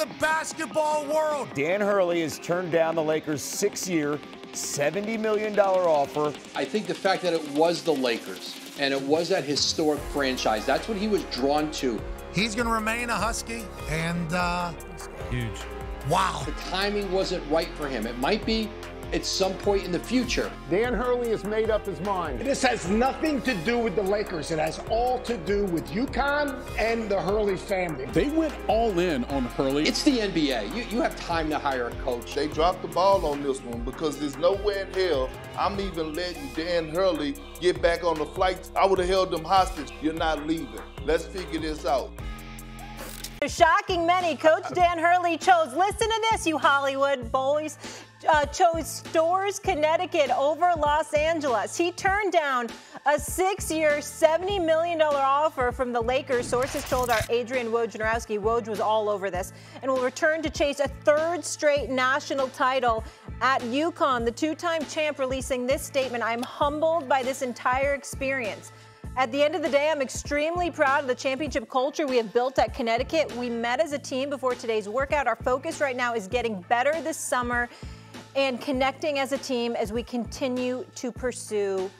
the basketball world. Dan Hurley has turned down the Lakers' 6-year, $70 million offer. I think the fact that it was the Lakers and it was that historic franchise, that's what he was drawn to. He's going to remain a Husky, and huge. Wow. The timing wasn't right for him. It might be at some point in the future. Dan Hurley has made up his mind. This has nothing to do with the Lakers. It has all to do with UConn and the Hurley family. They went all in on Hurley. It's the NBA. You have time to hire a coach. They dropped the ball on this one because there's nowhere in hell I'm even letting Dan Hurley get back on the flight. I would have held them hostage. You're not leaving. Let's figure this out. Shocking many, Coach Dan Hurley chose, listen to this, you Hollywood boys, chose Storrs, Connecticut over Los Angeles. He turned down a 6-year, $70 million offer from the Lakers. Sources told our Adrian Wojnarowski, Woj was all over this, and will return to chase a 3rd straight national title at UConn. The 2-time champ releasing this statement, I'm humbled by this entire experience. At the end of the day, I'm extremely proud of the championship culture we have built at Connecticut. We met as a team before today's workout. Our focus right now is getting better this summer and connecting as a team as we continue to pursue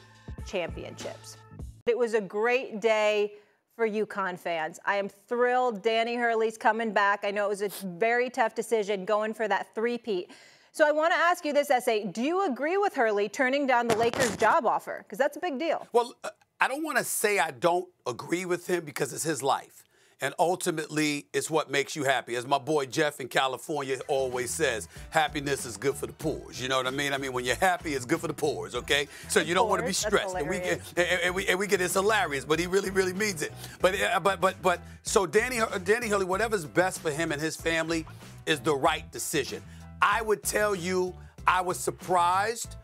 championships. It was a great day for UConn fans. I am thrilled Danny Hurley's coming back. I know it was a very tough decision going for that three-peat. So I want to ask you this, S.A. Do you agree with Hurley turning down the Lakers job offer? Because that's a big deal. Well, I don't want to say I don't agree with him because it's his life. And ultimately, it's what makes you happy. As my boy Jeff in California always says, happiness is good for the poor. You know what I mean? I mean, when you're happy, it's good for the poor, okay? So you don't want to be stressed. And we get it's hilarious, but he really, really means it. But so Danny Hurley, whatever's best for him and his family is the right decision. I would tell you I was surprised,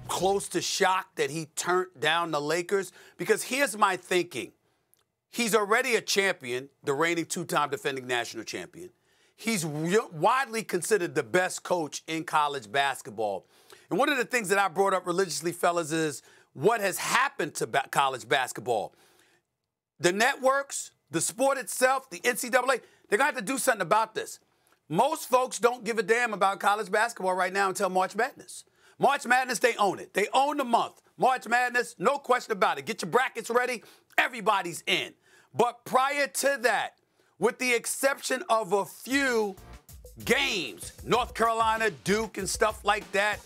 close to shocked that he turned down the Lakers, because here's my thinking. He's already a champion, the reigning 2-time defending national champion. He's widely considered the best coach in college basketball. And one of the things that I brought up religiously, fellas, is what has happened to college basketball. The networks, the sport itself, the NCAA, they're going to have to do something about this. Most folks don't give a damn about college basketball right now until March Madness. March Madness, they own it. They own the month. March Madness, no question about it. Get your brackets ready. Everybody's in. But prior to that, with the exception of a few games, North Carolina, Duke, and stuff like that,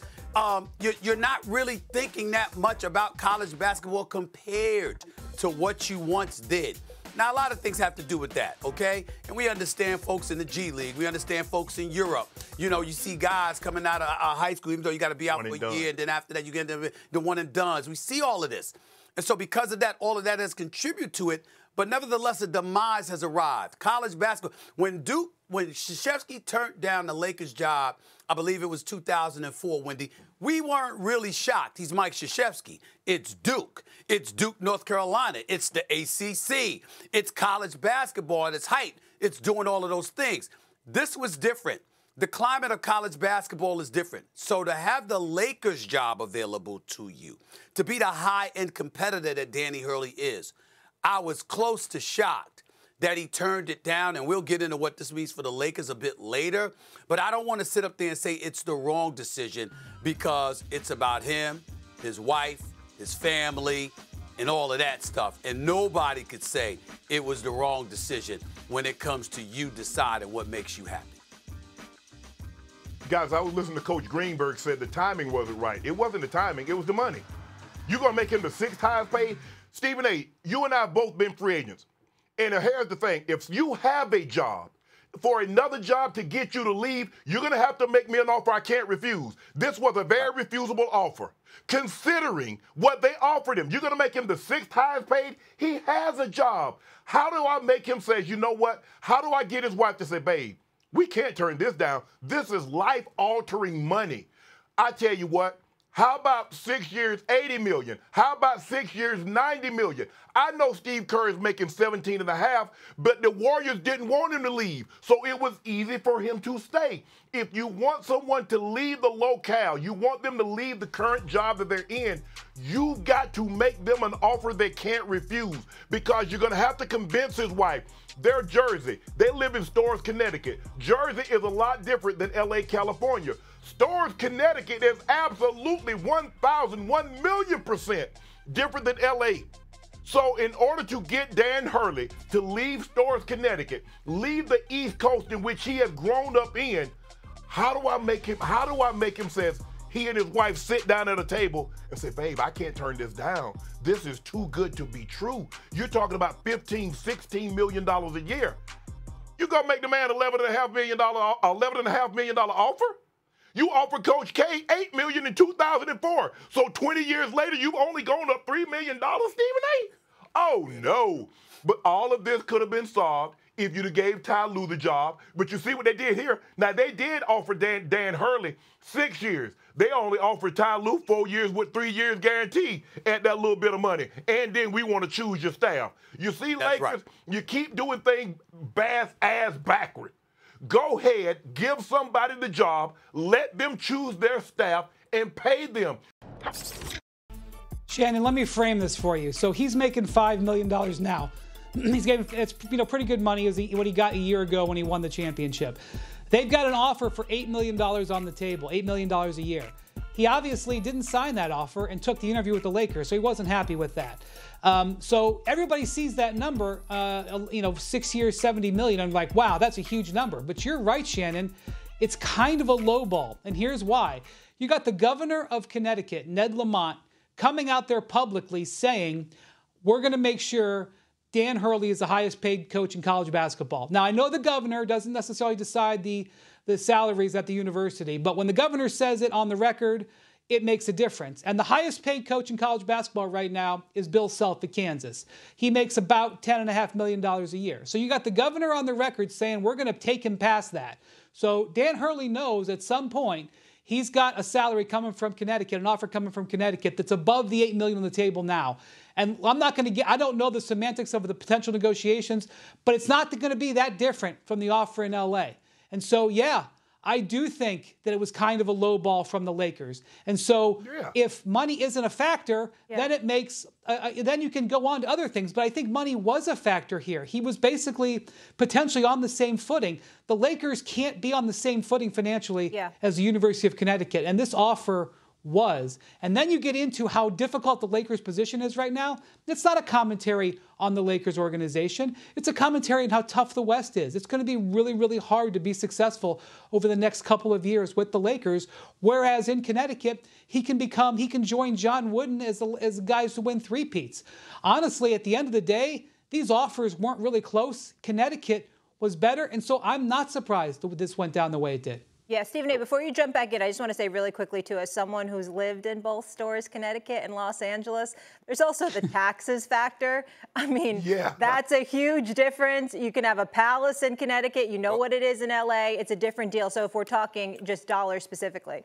you're not really thinking that much about college basketball compared to what you once did. Now, a lot of things have to do with that, okay? And we understand folks in the G League. We understand folks in Europe. You know, you see guys coming out of high school, even though you got to be out for a year, and then after that you get the one and dones. We see all of this. And so because of that, all of that has contributed to it. But nevertheless, a demise has arrived. College basketball. When Krzyzewski turned down the Lakers job, I believe it was 2004, Wendy, we weren't really shocked. He's Mike Krzyzewski. It's Duke. It's Duke, North Carolina. It's the ACC. It's college basketball at its height. It's doing all of those things. This was different. The climate of college basketball is different. So to have the Lakers job available to you, to be the high-end competitor that Danny Hurley is, I was close to shocked that he turned it down, and we'll get into what this means for the Lakers a bit later. But I don't want to sit up there and say it's the wrong decision, because it's about him, his wife, his family, and all of that stuff. And nobody could say it was the wrong decision when it comes to you deciding what makes you happy. Guys, I was listening to Coach Greenberg said the timing wasn't right. It wasn't the timing, it was the money. You're going to make him the 6th highest paid? Stephen A., you and I have both been free agents. And here's the thing. If you have a job, for another job to get you to leave, you're going to have to make me an offer I can't refuse. This was a very refusable offer. Considering what they offered him, you're going to make him the 6th highest paid? He has a job. How do I make him say, you know what? How do I get his wife to say, babe, we can't turn this down. This is life-altering money. I tell you what. How about 6 years, $80 million? How about 6 years, $90 million? I know Steve Kerr is making $17.5, but the Warriors didn't want him to leave, so it was easy for him to stay. If you want someone to leave the locale, you want them to leave the current job that they're in, You've got to make them an offer they can't refuse because you're going to have to convince his wife. They're Jersey. They live in Storrs, Connecticut. Jersey is a lot different than L.A., California. Storrs, Connecticut is absolutely 1,000,000% different than L.A. So in order to get Dan Hurley to leave Storrs, Connecticut, leave the East Coast in which he has grown up in, how do I make him says he and his wife sit down at a table and say, babe, I can't turn this down. This is too good to be true. You're talking about $15, $16 million a year. You gonna make the man $11.5 million offer? You offered Coach K $8 million in 2004. So 20 years later, you've only gone up $3 million, Stephen A. Oh no. But all of this could have been solved if you'd have gave Ty Lue the job. But you see what they did here? Now, they did offer Dan Hurley 6 years. They only offered Ty Lue 4 years with 3 years guaranteed at that little bit of money. And then we want to choose your staff. You see, That's Lakers, right. You keep doing things ass backward. Go ahead, give somebody the job, let them choose their staff, and pay them. Shannon, let me frame this for you. So he's making $5 million now. He's getting pretty good money as what he got a year ago when he won the championship. They've got an offer for $8 million on the table, $8 million a year. He obviously didn't sign that offer and took the interview with the Lakers, so he wasn't happy with that. So everybody sees that number, 6 years, $70 million, and like, wow, that's a huge number. But you're right, Shannon. It's kind of a lowball, and here's why. You got the governor of Connecticut, Ned Lamont, coming out there publicly saying, we're going to make sure Dan Hurley is the highest paid coach in college basketball. Now, I know the governor doesn't necessarily decide the salaries at the university, but when the governor says it on the record, it makes a difference. And the highest paid coach in college basketball right now is Bill Self at Kansas. He makes about $10.5 million a year. So you got the governor on the record saying we're going to take him past that. So Dan Hurley knows at some point he's got a salary coming from Connecticut, an offer coming from Connecticut that's above the $8 million on the table now. And I'm not going to I don't know the semantics of the potential negotiations, but it's not going to be that different from the offer in LA. And so, yeah, I do think that it was kind of a low ball from the Lakers. And so if money isn't a factor, then it makes, then you can go on to other things. But I think money was a factor here. He was basically potentially on the same footing. The Lakers can't be on the same footing financially as the University of Connecticut. And this offer was. And then you get into how difficult the Lakers' position is right now. It's not a commentary on the Lakers organization. It's a commentary on how tough the West is. It's going to be really, really hard to be successful over the next couple of years with the Lakers. Whereas in Connecticut, he can join John Wooden as guys to win three-peats. Honestly, at the end of the day, these offers weren't really close. Connecticut was better. And so I'm not surprised that this went down the way it did. Yeah, Stephen A., before you jump back in, I just want to say really quickly, too, as someone who's lived in both Storrs, Connecticut and Los Angeles, there's also the taxes factor. I mean, that's a huge difference. You can have a palace in Connecticut. You know what it is in L.A. It's a different deal. So if we're talking just dollars specifically.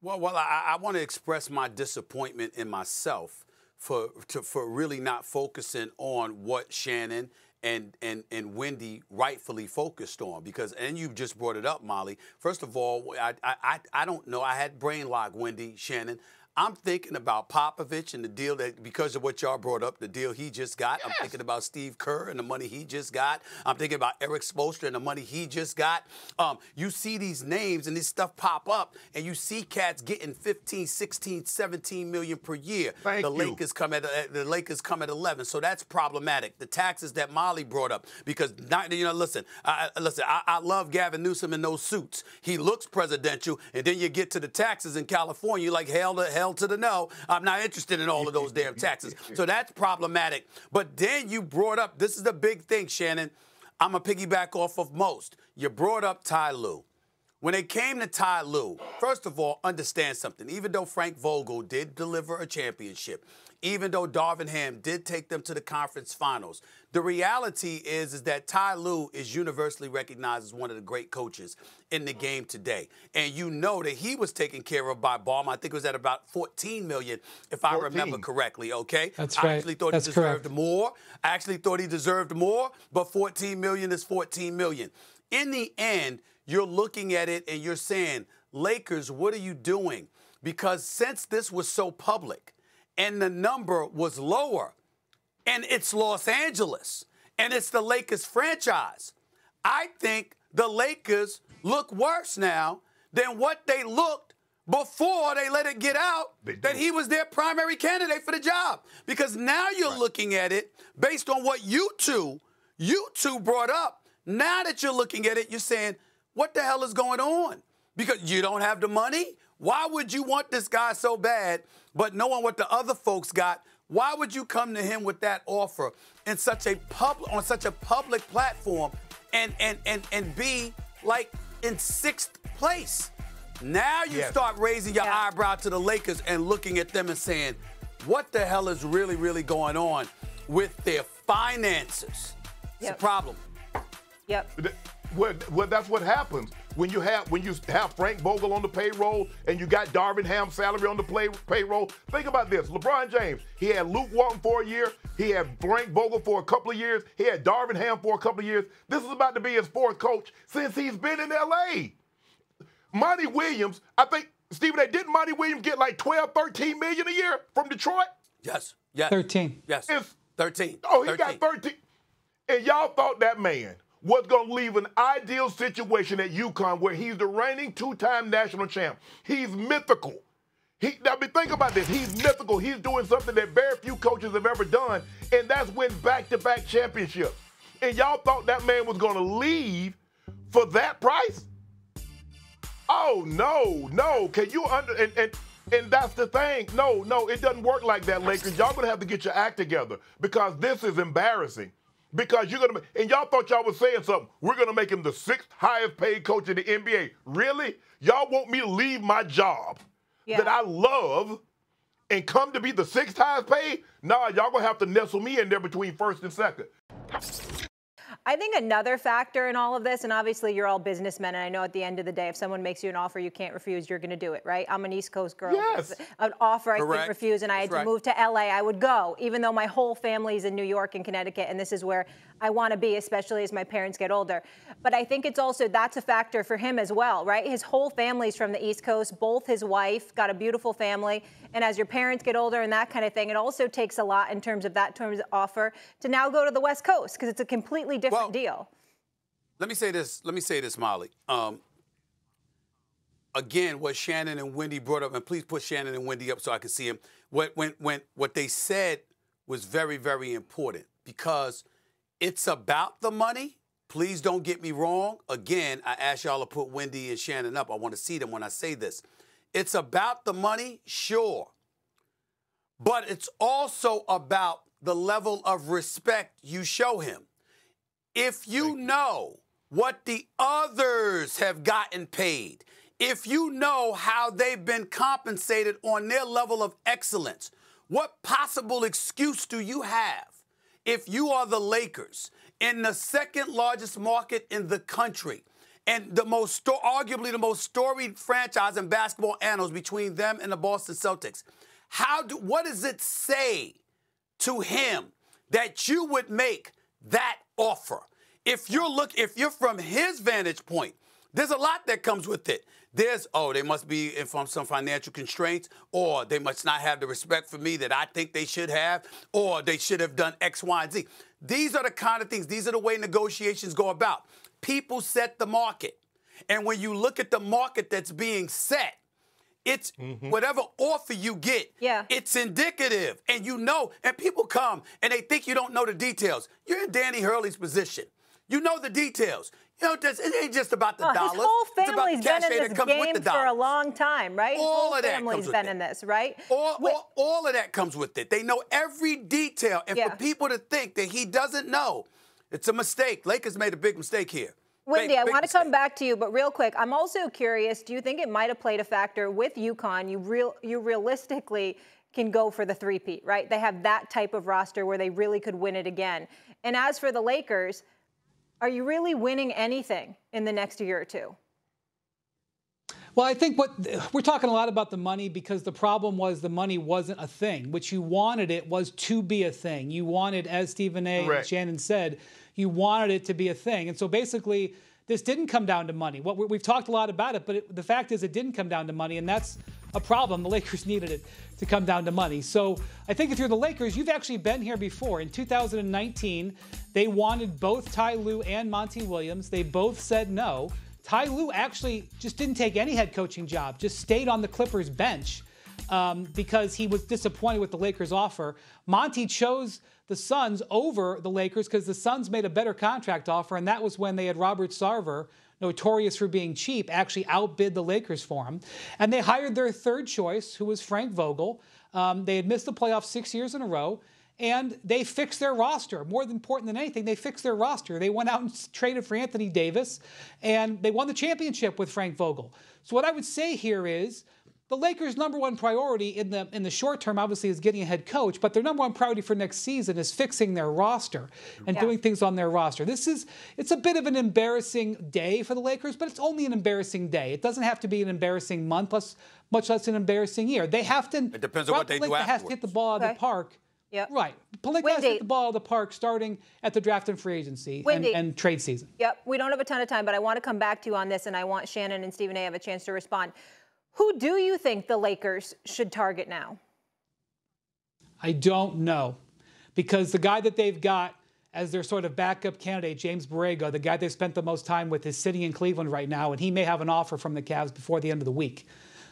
Well, I want to express my disappointment in myself for really not focusing on what Shannon and Wendy rightfully focused on, because, and you just brought it up, Molly. First of all, I don't know. I had brain lock, Wendy, Shannon. I'm thinking about Popovich and the deal that, because of what y'all brought up, the deal he just got. I'm thinking about Steve Kerr and the money he just got. I'm thinking about Eric Spoelstra and the money he just got. You see these names and this stuff pop up, and you see cats getting 15, 16, 17 million per year. The Lakers come at 11, so that's problematic. The taxes that Molly brought up, because listen, I love Gavin Newsom in those suits. He looks presidential, and then you get to the taxes in California, you're like hell to the no. I'm not interested in all of those damn taxes. So that's problematic. But then you brought up, this is the big thing, Shannon. I'm going to piggyback off of most. You brought up Ty Lue. When it came to Ty Lue, first of all, understand something. Even though Frank Vogel did deliver a championship, even though Darvin Ham did take them to the conference finals, the reality is that Ty Lue is universally recognized as one of the great coaches in the game today. And you know that he was taken care of by Baum. I think it was at about $14 million, if I remember correctly, okay? That's right. I actually thought he deserved more. I actually thought he deserved more, but $14 million is $14 million. In the end, you're looking at it and you're saying, Lakers, what are you doing? Because since this was so public, and the number was lower. And it's Los Angeles, and it's the Lakers franchise. I think the Lakers look worse now than what they looked before they let it get out that he was their primary candidate for the job. Because now you're looking at it based on what you two brought up. Now that you're looking at it, you're saying, what the hell is going on? Because you don't have the money? Why would you want this guy so bad, but knowing what the other folks got? Why would you come to him with that offer in such a on such a public platform and be like in 6th place? Now you start raising your eyebrow to the Lakers and looking at them and saying, what the hell is really, really going on with their finances? It's a problem. Well, that's what happens when you have Frank Vogel on the payroll and you got Darvin Ham's salary on the payroll. Think about this: LeBron James, he had Luke Walton for a year, he had Frank Vogel for a couple of years, he had Darvin Ham for a couple of years. This is about to be his 4th coach since he's been in L.A. Monty Williams, I think Stephen A. Didn't Monty Williams get like 12, 13 million a year from Detroit? Yes. 13. Yes. 13. Oh, he got 13. And y'all thought that man was going to leave an ideal situation at UConn where he's the reigning 2-time national champ. He's mythical. Think about this. He's mythical. He's doing something that very few coaches have ever done, and that's win back-to-back championships. And y'all thought that man was going to leave for that price? Oh, no. Can you and that's the thing. No, it doesn't work like that, Lakers. Y'all going to have to get your act together because this is embarrassing. Because and y'all thought y'all was saying something. We're going to make him the 6th highest paid coach in the NBA. Really? Y'all want me to leave my job that I love and come to be the 6th highest paid? Nah, y'all going to have to nestle me in there between 1st and 2nd. I think another factor in all of this, and obviously you're all businessmen, and I know at the end of the day, if someone makes you an offer you can't refuse, you're going to do it, right? I'm an East Coast girl. Yes. An offer I couldn't refuse, and I had to move to LA, I would go, even though my whole family's in New York and Connecticut, and this is where I want to be, especially as my parents get older. But I think it's also, that's a factor for him as well, right? His whole family's from the East Coast, both his wife, got a beautiful family, and as your parents get older and that kind of thing, it also takes a lot in terms of that offer to now go to the West Coast, because it's a completely different deal. Let me say this, Molly. Again, what Shannon and Wendy brought up, and please put Shannon and Wendy up so I can see him. What they said was very, very important, because it's about the money. Please don't get me wrong. Again, I ask y'all to put Wendy and Shannon up. I want to see them when I say this. It's about the money, sure. But it's also about the level of respect you show him. If you know what the others have gotten paid, if you know how they've been compensated on their level of excellence, what possible excuse do you have if you are the Lakers in the 2nd largest market in the country and arguably the most storied franchise in basketball annals between them and the Boston Celtics? What does it say to him that you would make that offer? If you're from his vantage point, there's a lot that comes with it. There's, they must be from some financial constraints, or they must not have the respect for me that I think they should have, or they should have done X, Y, and Z. These are the kind of things, these are the way negotiations go about. People set the market. And when you look at the market that's being set, it's whatever offer you get, it's indicative. And you know, and people come and they think you don't know the details. You're in Danny Hurley's position. You know the details. You know, it ain't just about the dollars. His whole family's been in this game for a long time, right? All of that family's been in this, right? All of that comes with it. They know every detail. And for people to think that he doesn't know, it's a mistake. Lakers made a big mistake here. Wendy, I want to come back to you, but real quick, I'm also curious, do you think it might have played a factor with UConn? You realistically can go for the three-peat, right? They have that type of roster where they really could win it again. And as for the Lakers, are you really winning anything in the next year or two? Well, I think we're talking a lot about the money because the problem was the money wasn't a thing. What you wanted it was to be a thing. You wanted, as Stephen A. and Shannon said, you wanted it to be a thing. And so basically, this didn't come down to money. We've talked a lot about it, but the fact is it didn't come down to money, and that's a problem. The Lakers needed it to come down to money. So I think if you're the Lakers, you've actually been here before. In 2019, they wanted both Ty Lue and Monty Williams. They both said no. Ty Lue actually just didn't take any head coaching job, just stayed on the Clippers bench because he was disappointed with the Lakers' offer. Monty chose the Suns over the Lakers because the Suns made a better contract offer, and that was when they had Robert Sarver, notorious for being cheap, actually outbid the Lakers for him. And they hired their third choice, who was Frank Vogel. They had missed the playoffs 6 years in a row, and they fixed their roster. More important than anything, they fixed their roster. They went out and traded for Anthony Davis, and they won the championship with Frank Vogel. So what I would say here is, the Lakers' number one priority in the short term, obviously, is getting a head coach, but their number one priority for next season is fixing their roster and doing things on their roster. It's a bit of an embarrassing day for the Lakers, but it's only an embarrassing day. It doesn't have to be an embarrassing month, much less an embarrassing year. They have to. It depends on what they do afterwards. Has to hit the ball out of the park. Yep. Right. Pelinka has to hit the ball out of the park starting at the draft and free agency and trade season. Yep. We don't have a ton of time, but I want to come back to you on this, and I want Shannon and Stephen A. have a chance to respond. Who do you think the Lakers should target now? I don't know, because the guy that they've got as their sort of backup candidate, James Borrego, the guy they've spent the most time with, is sitting in Cleveland right now, and he may have an offer from the Cavs before the end of the week.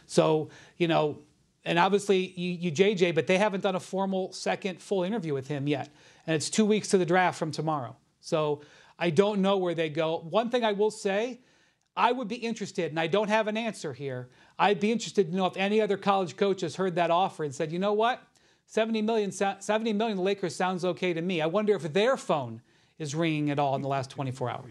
So, and obviously you JJ, but they haven't done a formal second full interview with him yet. And it's 2 weeks to the draft from tomorrow. So I don't know where they go. One thing I will say, I would be interested, and I don't have an answer here, I'd be interested to know if any other college coach has heard that offer and said, you know what, $70 million the Lakers sounds okay to me. I wonder if their phone is ringing at all in the last 24 hours.